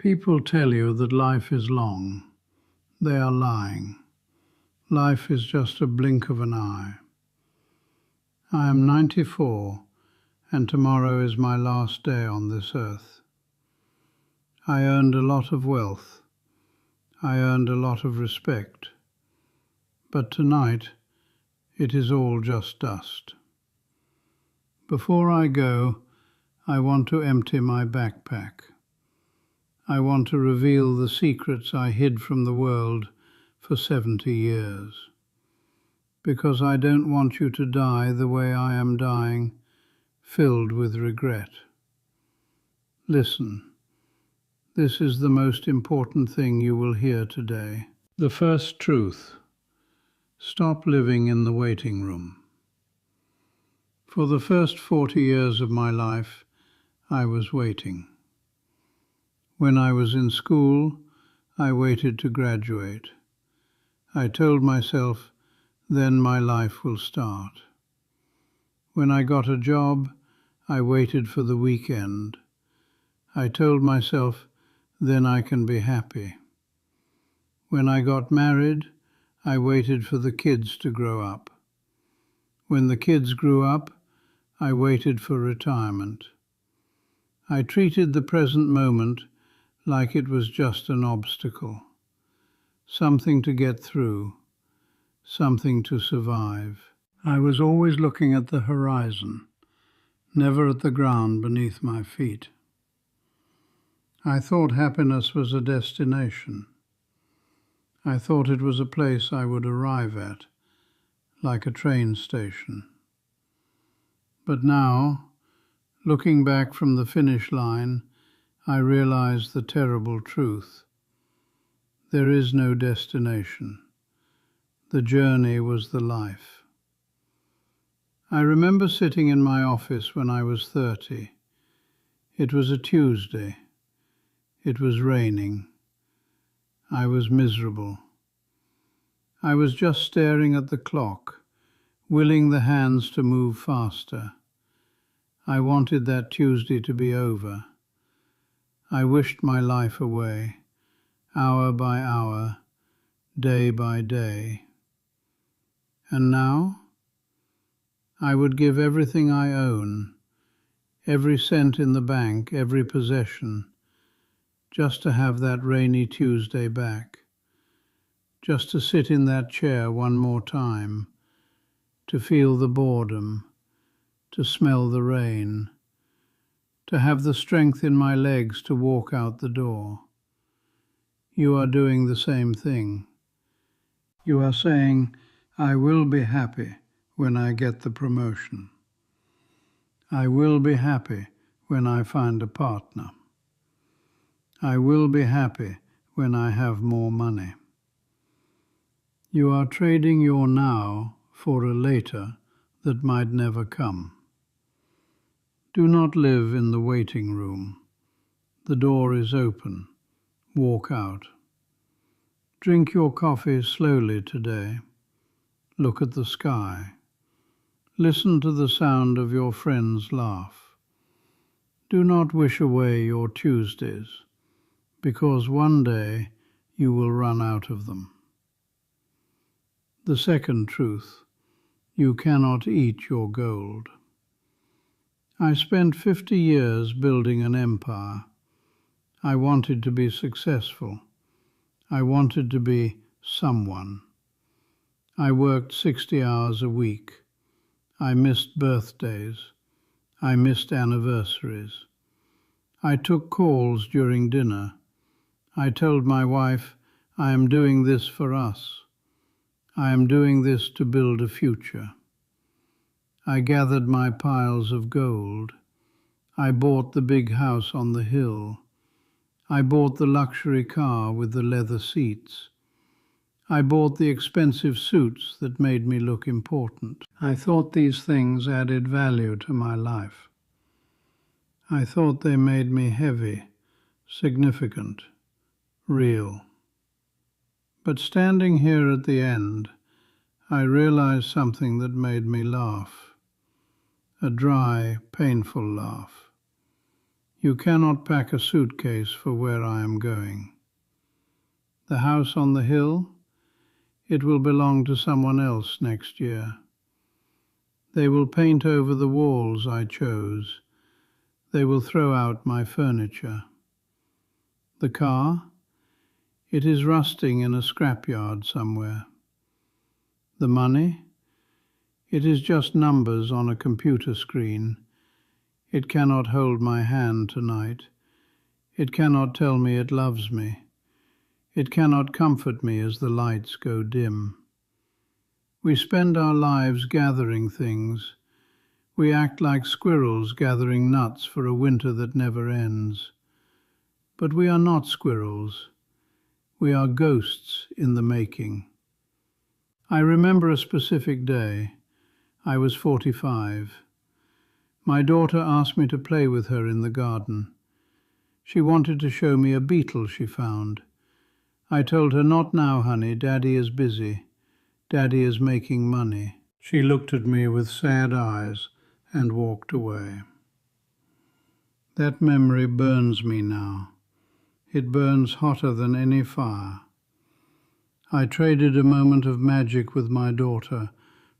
People tell you that life is long. They are lying. Life is just a blink of an eye. I am 94, and tomorrow is my last day on this earth. I earned a lot of wealth. I earned a lot of respect. But tonight, it is all just dust. Before I go, I want to empty my backpack. I want to reveal the secrets I hid from the world for 70 years. Because I don't want you to die the way I am dying, filled with regret. Listen, this is the most important thing you will hear today. The first truth: stop living in the waiting room. For the first 40 years of my life, I was waiting. When I was in school, I waited to graduate. I told myself, then my life will start. When I got a job, I waited for the weekend. I told myself, then I can be happy. When I got married, I waited for the kids to grow up. When the kids grew up, I waited for retirement. I treated the present moment like it was just an obstacle, something to get through, something to survive. I was always looking at the horizon, never at the ground beneath my feet. I thought happiness was a destination. I thought it was a place I would arrive at, like a train station. But now, looking back from the finish line, I realize the terrible truth. There is no destination. The journey was the life. I remember sitting in my office when I was 30. It was a Tuesday. It was raining. I was miserable. I was just staring at the clock, willing the hands to move faster. I wanted that Tuesday to be over. I wished my life away, hour by hour, day by day. And now, I would give everything I own, every cent in the bank, every possession, just to have that rainy Tuesday back, just to sit in that chair one more time, to feel the boredom, to smell the rain, to have the strength in my legs to walk out the door. You are doing the same thing. You are saying, I will be happy when I get the promotion. I will be happy when I find a partner. I will be happy when I have more money. You are trading your now for a later that might never come. Do not live in the waiting room. The door is open. Walk out. Drink your coffee slowly today. Look at the sky. Listen to the sound of your friends' laugh. Do not wish away your Tuesdays, because one day you will run out of them. The second truth: you cannot eat your gold. I spent 50 years building an empire. I wanted to be successful. I wanted to be someone. I worked 60 hours a week. I missed birthdays. I missed anniversaries. I took calls during dinner. I told my wife, I am doing this for us. I am doing this to build a future. I gathered my piles of gold. I bought the big house on the hill. I bought the luxury car with the leather seats. I bought the expensive suits that made me look important. I thought these things added value to my life. I thought they made me heavy, significant, real. But standing here at the end, I realized something that made me laugh. A dry, painful laugh. You cannot pack a suitcase for where I am going. The house on the hill, it will belong to someone else next year. They will paint over the walls I chose. They will throw out my furniture. The car, it is rusting in a scrapyard somewhere. The money, it is just numbers on a computer screen. It cannot hold my hand tonight. It cannot tell me it loves me. It cannot comfort me as the lights go dim. We spend our lives gathering things. We act like squirrels gathering nuts for a winter that never ends. But we are not squirrels. We are ghosts in the making. I remember a specific day. I was 45. My daughter asked me to play with her in the garden. She wanted to show me a beetle she found. I told her, "Not now, honey. Daddy is busy. Daddy is making money." She looked at me with sad eyes and walked away. That memory burns me now. It burns hotter than any fire. I traded a moment of magic with my daughter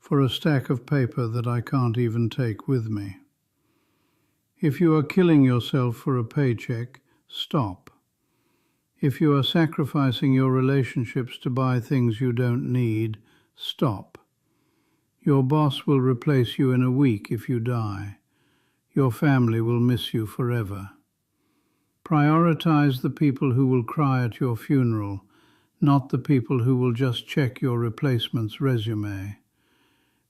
for a stack of paper that I can't even take with me. If you are killing yourself for a paycheck, stop. If you are sacrificing your relationships to buy things you don't need, stop. Your boss will replace you in a week if you die. Your family will miss you forever. Prioritize the people who will cry at your funeral, not the people who will just check your replacement's resume.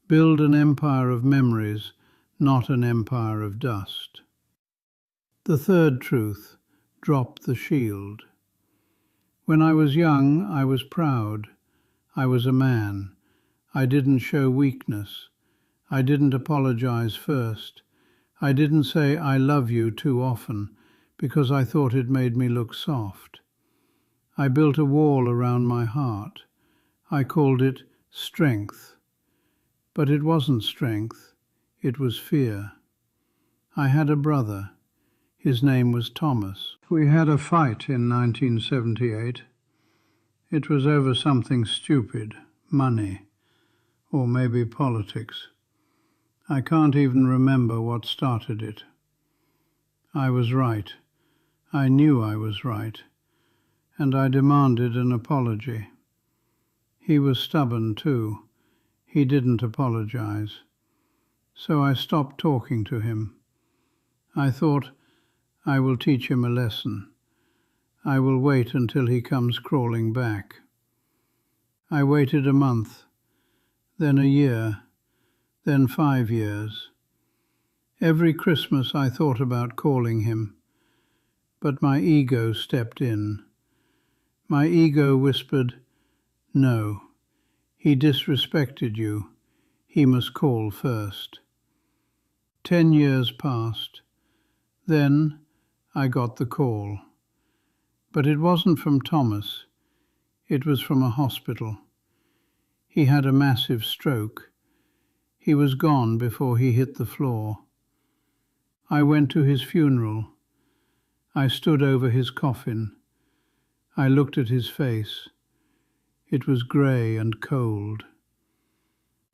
Build an empire of memories, not an empire of dust. The third truth, drop the shield. When I was young, I was proud. I was a man. I didn't show weakness. I didn't apologize first. I didn't say "I love you" too often because I thought it made me look soft. I built a wall around my heart. I called it strength. But it wasn't strength. It was fear. I had a brother. His name was Thomas. We had a fight in 1978. It was over something stupid, money, or maybe politics. I can't even remember what started it. I was right. I knew I was right, and I demanded an apology. He was stubborn too. He didn't apologize. So I stopped talking to him. I thought, I will teach him a lesson. I will wait until he comes crawling back. I waited a month, then a year, then 5 years. Every Christmas I thought about calling him, but my ego stepped in. My ego whispered, "No, he disrespected you. He must call first." 10 years passed. Then I got the call. But it wasn't from Thomas. It was from a hospital. He had a massive stroke. He was gone before he hit the floor. I went to his funeral. I stood over his coffin. I looked at his face. It was grey and cold.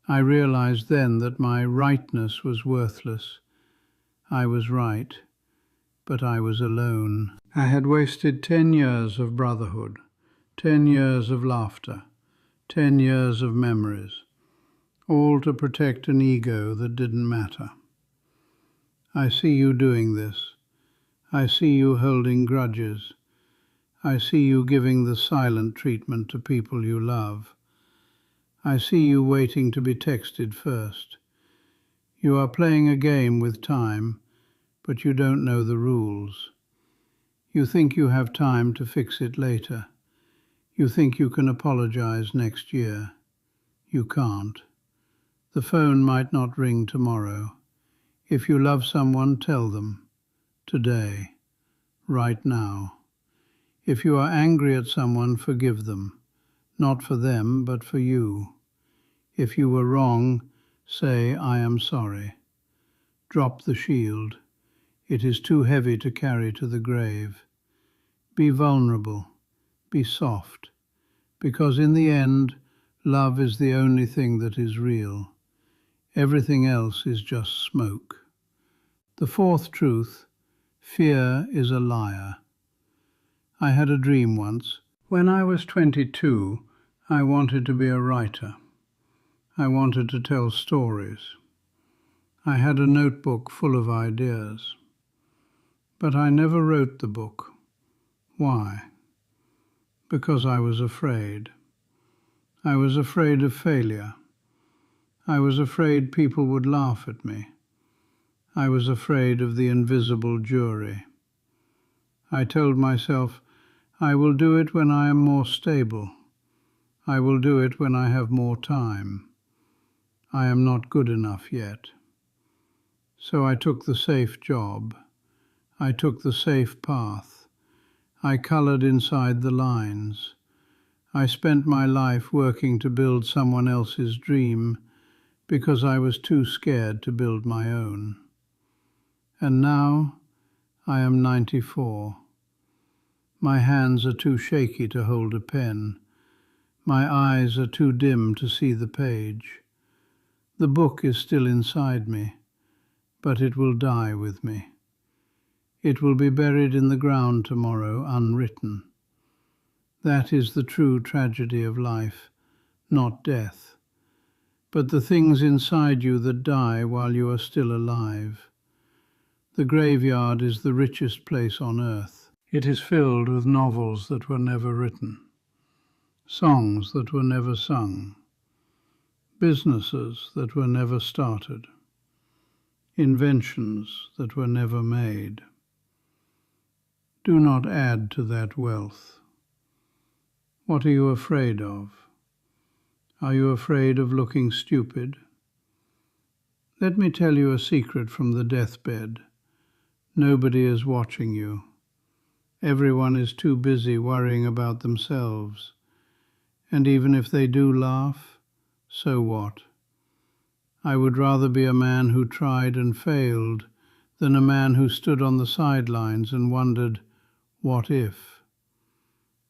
I realized then that my rightness was worthless. I was right, but I was alone. I had wasted 10 years of brotherhood, 10 years of laughter, 10 years of memories, all to protect an ego that didn't matter. I see you doing this. I see you holding grudges. I see you giving the silent treatment to people you love. I see you waiting to be texted first. You are playing a game with time, but you don't know the rules. You think you have time to fix it later. You think you can apologize next year. You can't. The phone might not ring tomorrow. If you love someone, tell them. Today. Right now. If you are angry at someone, forgive them. Not for them, but for you. If you were wrong, say, "I am sorry." Drop the shield. It is too heavy to carry to the grave. Be vulnerable, be soft, because in the end, love is the only thing that is real. Everything else is just smoke. The fourth truth: fear is a liar. I had a dream once. When I was 22, I wanted to be a writer. I wanted to tell stories. I had a notebook full of ideas. But I never wrote the book. Why? Because I was afraid. I was afraid of failure. I was afraid people would laugh at me. I was afraid of the invisible jury. I told myself, I will do it when I am more stable. I will do it when I have more time. I am not good enough yet. So I took the safe job. I took the safe path. I colored inside the lines. I spent my life working to build someone else's dream because I was too scared to build my own. And now I am 94. My hands are too shaky to hold a pen. My eyes are too dim to see the page. The book is still inside me, but it will die with me. It will be buried in the ground tomorrow, unwritten. That is the true tragedy of life, not death, but the things inside you that die while you are still alive. The graveyard is the richest place on earth. It is filled with novels that were never written, songs that were never sung, businesses that were never started, inventions that were never made. Do not add to that wealth. What are you afraid of? Are you afraid of looking stupid? Let me tell you a secret from the deathbed. Nobody is watching you. Everyone is too busy worrying about themselves. And even if they do laugh, so what? I would rather be a man who tried and failed than a man who stood on the sidelines and wondered, what if?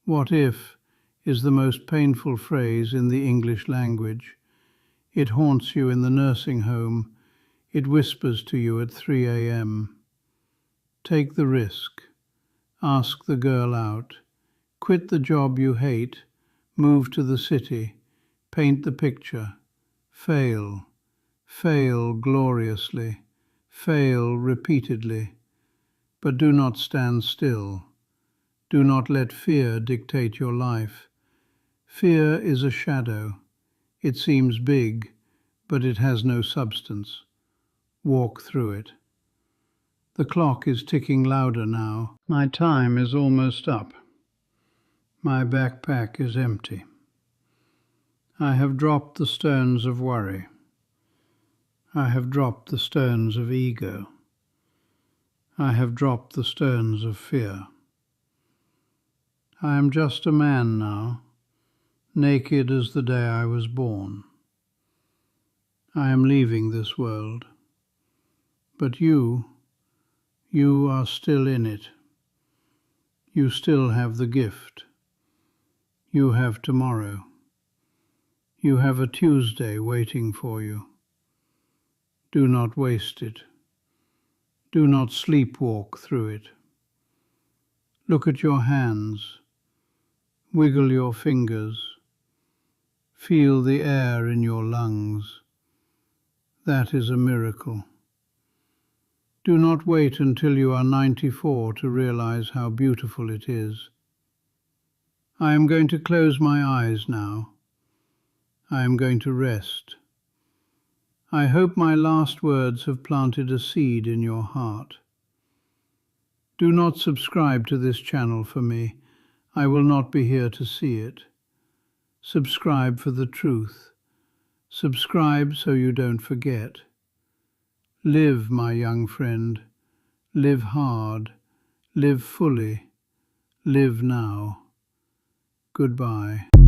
What if is the most painful phrase in the English language. It haunts you in the nursing home. It whispers to you at 3 a.m. Take the risk. Ask the girl out. Quit the job you hate. Move to the city. Paint the picture. Fail. Fail gloriously. Fail repeatedly. But do not stand still. Do not let fear dictate your life. Fear is a shadow. It seems big, but it has no substance. Walk through it. The clock is ticking louder now. My time is almost up. My backpack is empty. I have dropped the stones of worry. I have dropped the stones of ego. I have dropped the stones of fear. I am just a man now, naked as the day I was born. I am leaving this world, but you are still in it. You still have the gift. You have tomorrow. You have a Tuesday waiting for you. Do not waste it. Do not sleepwalk through it. Look at your hands. Wiggle your fingers. Feel the air in your lungs. That is a miracle. Do not wait until you are 94 to realize how beautiful it is. I am going to close my eyes now. I am going to rest. I hope my last words have planted a seed in your heart. Do not subscribe to this channel for me. I will not be here to see it. Subscribe for the truth. Subscribe so you don't forget. Live, my young friend. Live hard. Live fully. Live now. Goodbye.